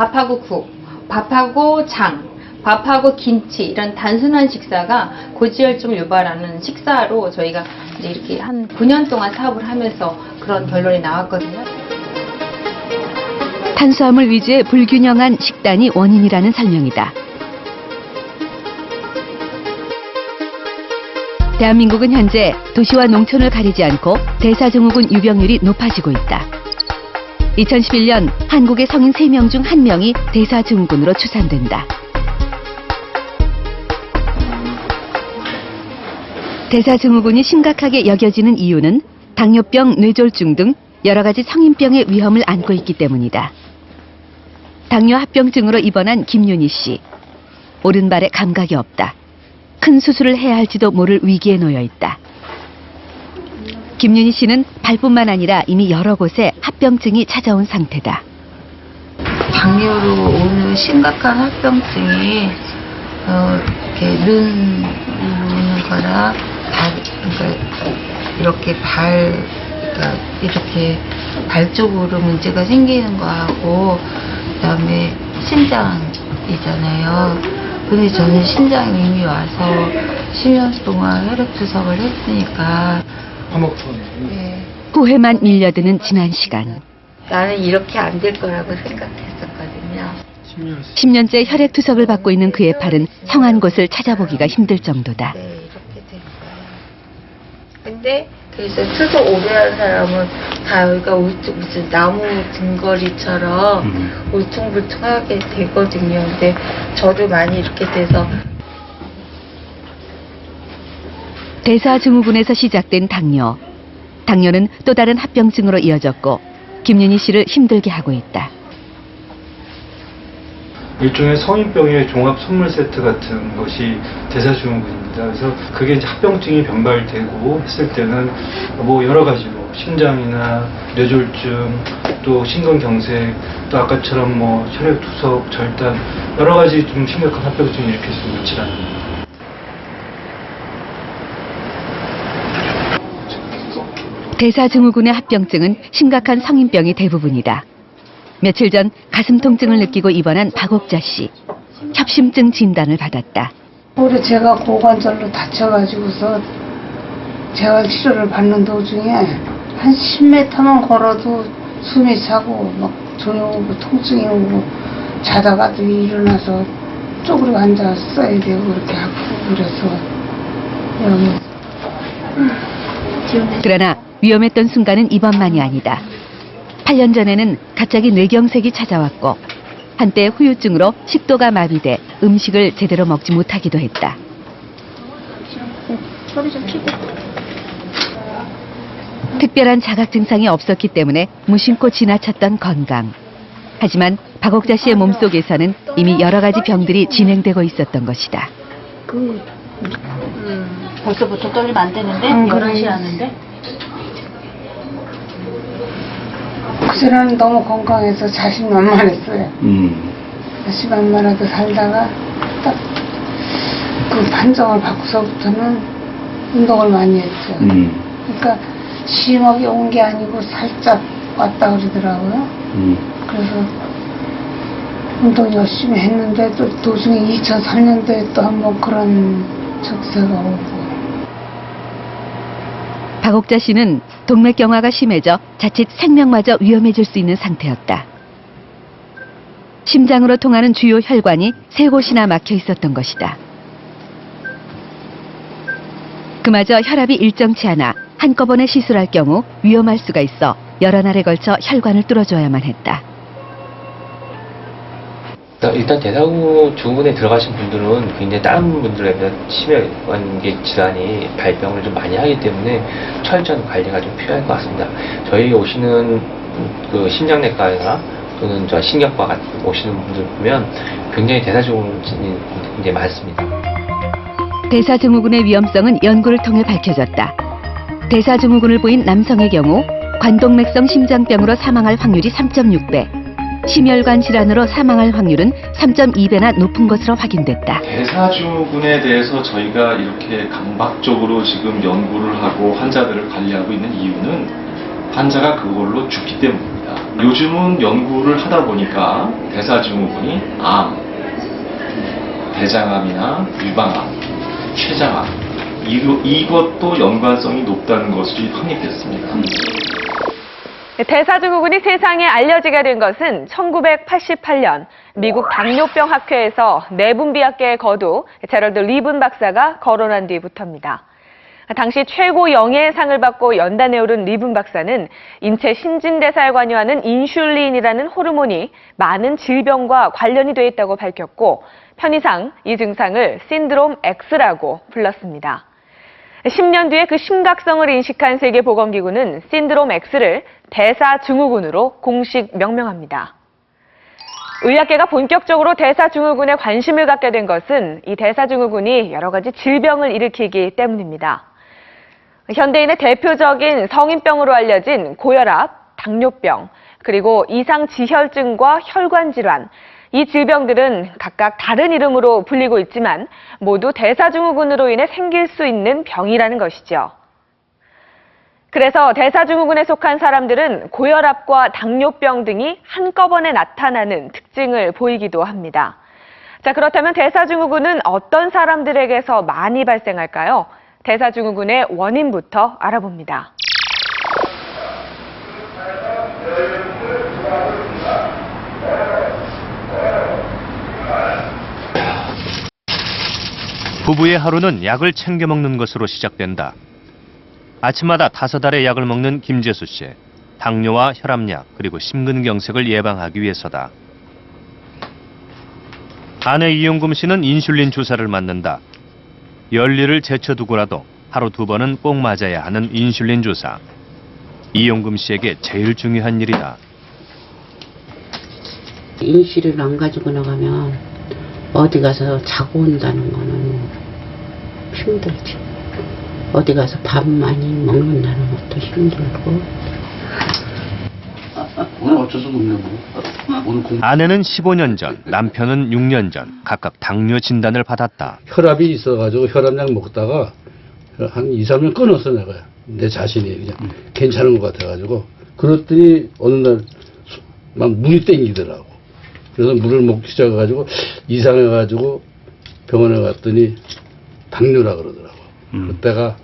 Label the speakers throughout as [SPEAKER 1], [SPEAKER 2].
[SPEAKER 1] 밥하고 국, 밥하고 장, 밥하고 김치 이런 단순한 식사가 고지혈증을 유발하는 식사로 저희가 이제 이렇게 한 9년 동안 사업을 하면서 그런 결론이 나왔거든요.
[SPEAKER 2] 탄수화물 위주의 불균형한 식단이 원인이라는 설명이다. 대한민국은 현재 도시와 농촌을 가리지 않고 대사증후군 유병률이 높아지고 있다. 2011년 한국의 성인 3명 중 1명이 대사증후군으로 추산된다. 대사증후군이 심각하게 여겨지는 이유는 당뇨병, 뇌졸중 등 여러 가지 성인병의 위험을 안고 있기 때문이다. 당뇨 합병증으로 입원한 김윤희 씨. 오른발에 감각이 없다. 큰 수술을 해야 할지도 모를 위기에 놓여 있다. 김윤희 씨는 발뿐만 아니라 이미 여러 곳에 합병증이 찾아온 상태다.
[SPEAKER 3] 당뇨로 오는 심각한 합병증이 이렇게 눈 오는 거나 그러니까 이렇게 발 쪽으로 문제가 생기는 거하고 그다음에 심장이잖아요. 근데 저는 심장이 이미 와서 10년 동안 혈액투석을 했으니까 네.
[SPEAKER 2] 후회만 밀려드는 지난 시간.
[SPEAKER 3] 나는 이렇게 안 될 거라고 생각했었거든요.
[SPEAKER 2] 10년째 혈액투석을 받고 있는 그의 팔은 성한 곳을 찾아보기가 힘들 정도다.
[SPEAKER 3] 네, 이렇게 된 거예요. 근데 그래서 투석 오래 한 사람은 다 여기가 무슨 나무 등거리처럼 울퉁불퉁하게 되거든요. 근데 저도 많이 이렇게 돼서
[SPEAKER 2] 대사증후군에서 시작된 당뇨. 당뇨는 또 다른 합병증으로 이어졌고 김윤희 씨를 힘들게 하고 있다.
[SPEAKER 4] 일종의 성인병의 종합 선물 세트 같은 것이 대사증후군입니다. 그래서 그게 이제 합병증이 변발되고 했을 때는 뭐 여러 가지로 심장이나 뇌졸중, 또 심근경색, 또 아까처럼 뭐 혈액투석, 절단 여러 가지 좀 심각한 합병증이 일으킬 수 있는 질환입니다.
[SPEAKER 2] 대사증후군의 합병증은 심각한 성인병이 대부분이다. 며칠 전 가슴 통증을 느끼고 입원한 박옥자 씨. 협심증 진단을 받았다.
[SPEAKER 5] 올해 제가 고관절로 다쳐가지고서 재활치료를 받는 도중에 한 10m만 걸어도 숨이 차고 막 조여 오고 통증이 오고 자다가도 일어나서 쪼그려 앉아 써야 되고 그렇게 아프고 그래서 여기
[SPEAKER 2] 그러나 위험했던 순간은 이번만이 아니다. 8년 전에는 갑자기 뇌경색이 찾아왔고 한때 후유증으로 식도가 마비돼 음식을 제대로 먹지 못하기도 했다. 특별한 자각 증상이 없었기 때문에 무심코 지나쳤던 건강. 하지만 박옥자 씨의 몸속에서는 이미 여러 가지 병들이 진행되고 있었던 것이다.
[SPEAKER 6] 벌써부터 떨리면 안 되는데? 11시 하는데?
[SPEAKER 5] 그전에는 너무 건강해서 자신만만했어요. 자신만만하게 살다가 딱 그 판정을 받고서부터는 운동을 많이 했죠. 그러니까 심하게 온 게 아니고 살짝 왔다 그러더라고요. 그래서 운동 열심히 했는데 또 도중에 2004년도에 또 한번 그런 적세가 오고.
[SPEAKER 2] 박옥자 씨는 동맥경화가 심해져 자칫 생명마저 위험해질 수 있는 상태였다. 심장으로 통하는 주요 혈관이 3곳이나 막혀 있었던 것이다. 그마저 혈압이 일정치 않아 한꺼번에 시술할 경우 위험할 수가 있어 여러 날에 걸쳐 혈관을 뚫어줘야만 했다.
[SPEAKER 7] 일단 대사증후군에 들어가신 분들은 굉장히 다른 분들에 비해 심혈관계 질환이 발병을 좀 많이 하기 때문에 철저한 관리가 좀 필요할 것 같습니다. 저희 오시는 그 심장내과나 또는 저 신경과 같은 오시는 분들 보면 굉장히 대사증후군이 이제 많습니다.
[SPEAKER 2] 대사증후군의 위험성은 연구를 통해 밝혀졌다. 대사증후군을 보인 남성의 경우 관동맥성 심장병으로 사망할 확률이 3.6배, 심혈관 질환으로 사망할 확률은 3.2배나 높은 것으로 확인됐다.
[SPEAKER 8] 대사증후군에 대해서 저희가 이렇게 강박적으로 지금 연구를 하고 환자들을 관리하고 있는 이유는 환자가 그걸로 죽기 때문입니다. 있습니다. 요즘은 연구를 하다 보니까 대사증후군이 암, 대장암이나 유방암, 췌장암 이것도 연관성이 높다는 것이 확립됐습니다.
[SPEAKER 9] 대사증후군이 세상에 알려지게 된 것은 1988년 미국 당뇨병 학회에서 내분비학계의 거두 제럴드 리븐 박사가 거론한 뒤부터입니다. 당시 최고 영예상을 받고 연단에 오른 리븐 박사는 인체 신진대사에 관여하는 인슐린이라는 호르몬이 많은 질병과 관련이 돼 있다고 밝혔고 편의상 이 증상을 신드롬 X라고 불렀습니다. 10년 뒤에 그 심각성을 인식한 세계보건기구는 신드롬 X를 대사증후군으로 공식 명명합니다. 의학계가 본격적으로 대사증후군에 관심을 갖게 된 것은 이 대사증후군이 여러 가지 질병을 일으키기 때문입니다. 현대인의 대표적인 성인병으로 알려진 고혈압, 당뇨병, 그리고 이상지혈증과 혈관질환, 이 질병들은 각각 다른 이름으로 불리고 있지만 모두 대사증후군으로 인해 생길 수 있는 병이라는 것이죠. 그래서 대사증후군에 속한 사람들은 고혈압과 당뇨병 등이 한꺼번에 나타나는 특징을 보이기도 합니다. 자, 그렇다면 대사증후군은 어떤 사람들에게서 많이 발생할까요? 대사증후군의 원인부터 알아봅니다.
[SPEAKER 10] 부부의 하루는 약을 챙겨 먹는 것으로 시작된다. 아침마다 5알의 약을 먹는 김재수 씨. 당뇨와 혈압약 그리고 심근경색을 예방하기 위해서다. 아내 이용금 씨는 인슐린 주사를 맞는다. 열일을 제쳐두고라도 하루 2번은 꼭 맞아야 하는 인슐린 주사. 이용금 씨에게 제일 중요한 일이다.
[SPEAKER 11] 인슐린 안 가지고 나가면 어디 가서 자고 온다는 거는 힘들지. 어디 가서 밥 많이 먹는다는 것도 힘들고.
[SPEAKER 12] 오늘 어쩔 수 없네 뭐.
[SPEAKER 10] 아내는 15년 전, 남편은 6년 전 각각 당뇨 진단을 받았다.
[SPEAKER 12] 혈압이 있어가지고 혈압약 먹다가 한 2, 3년 끊었어 내가. 내 자신이 그냥 괜찮은 것 같아가지고. 그랬더니 어느 날 막 물이 땡기더라고. 그래서 물을 먹기 시작해가지고 이상해가지고 병원에 갔더니 당뇨라 그러더라고. 그때가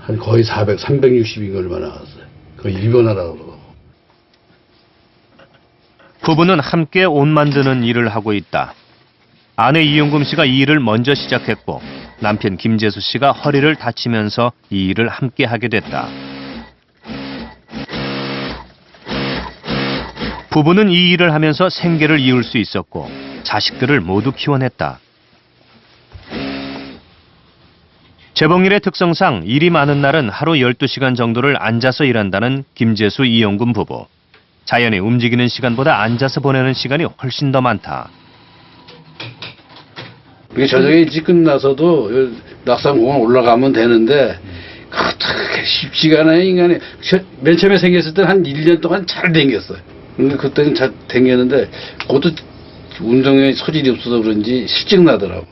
[SPEAKER 12] 한 거의 360인 걸 얼마 나왔어요. 거의 입원하라고 그러고.
[SPEAKER 10] 부부는 함께 옷 만드는 일을 하고 있다. 아내 이용금 씨가 이 일을 먼저 시작했고 남편 김재수 씨가 허리를 다치면서 이 일을 함께 하게 됐다. 부부는 이 일을 하면서 생계를 이을 수 있었고 자식들을 모두 키워냈다. 재봉일의 특성상 일이 많은 날은 하루 12시간 정도를 앉아서 일한다는 김재수 이용금 부부. 자연히 움직이는 시간보다 앉아서 보내는 시간이 훨씬 더 많다.
[SPEAKER 12] 이게 저녁에 일찍 끝나서도 낙산공원 올라가면 되는데 그렇게 쉽지가 않아요 인간이. 맨 처음에 생겼을 때는 한 1년 동안 잘 댕겼어요. 근데 그때는 잘 댕겼는데 그것도 운동에 소질이 없어서 그런지 실증 나더라고.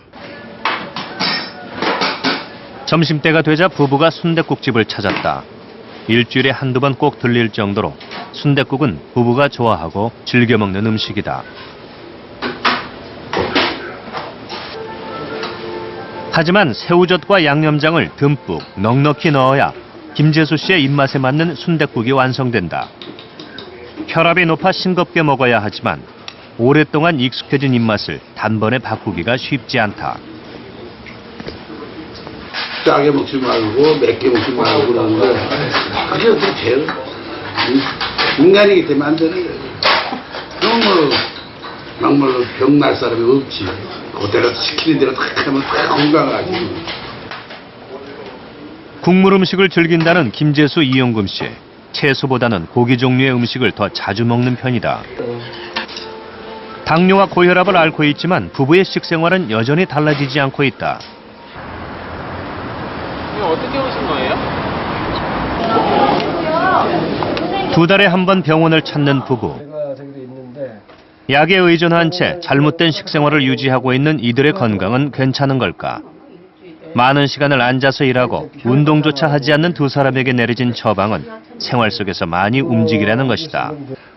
[SPEAKER 10] 점심때가 되자 부부가 순댓국집을 찾았다. 일주일에 한두 번 꼭 들릴 정도로 순댓국은 부부가 좋아하고 즐겨 먹는 음식이다. 하지만 새우젓과 양념장을 듬뿍 넉넉히 넣어야 김재수 씨의 입맛에 맞는 순댓국이 완성된다. 혈압이 높아 싱겁게 먹어야 하지만 오랫동안 익숙해진 입맛을 단번에 바꾸기가 쉽지 않다.
[SPEAKER 12] 짜게 먹지 말고 맵게 먹지 말고 그러는데 그게 어떻게 제일 인간이기 때문에 안 되는 거예요. 그럼 뭐 막말로 병 날 사람이 없지. 그대로 시키는 대로 딱 하면 다 건강하지.
[SPEAKER 10] 국물 음식을 즐긴다는 김재수 이용금 씨. 채소보다는 고기 종류의 음식을 더 자주 먹는 편이다. 당뇨와 고혈압을 앓고 있지만 부부의 식생활은 여전히 달라지지 않고 있다.
[SPEAKER 7] 어떻게 오신 거예요?
[SPEAKER 10] 2달에 한 번 병원을 찾는 부부. 약에 의존한 채 잘못된 식생활을 유지하고 있는 이들의 건강은 괜찮은 걸까? 많은 시간을 앉아서 일하고 운동조차 하지 않는 두 사람에게 내려진 처방은 생활 속에서 많이 움직이라는 것이다.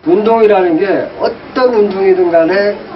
[SPEAKER 13] 운동이라는 게 어떤 운동이든 간에